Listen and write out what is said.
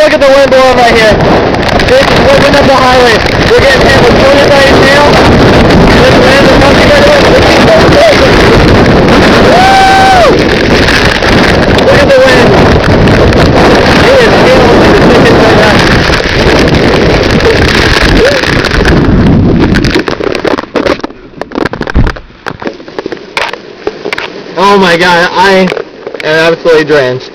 look at the wind blowing right here. This is whipping up the highway. We're getting hit with 25 tail. This wind is coming together. Woo! Look at the wind. It is hailing like the tickets right now. Oh my god, I am absolutely drenched.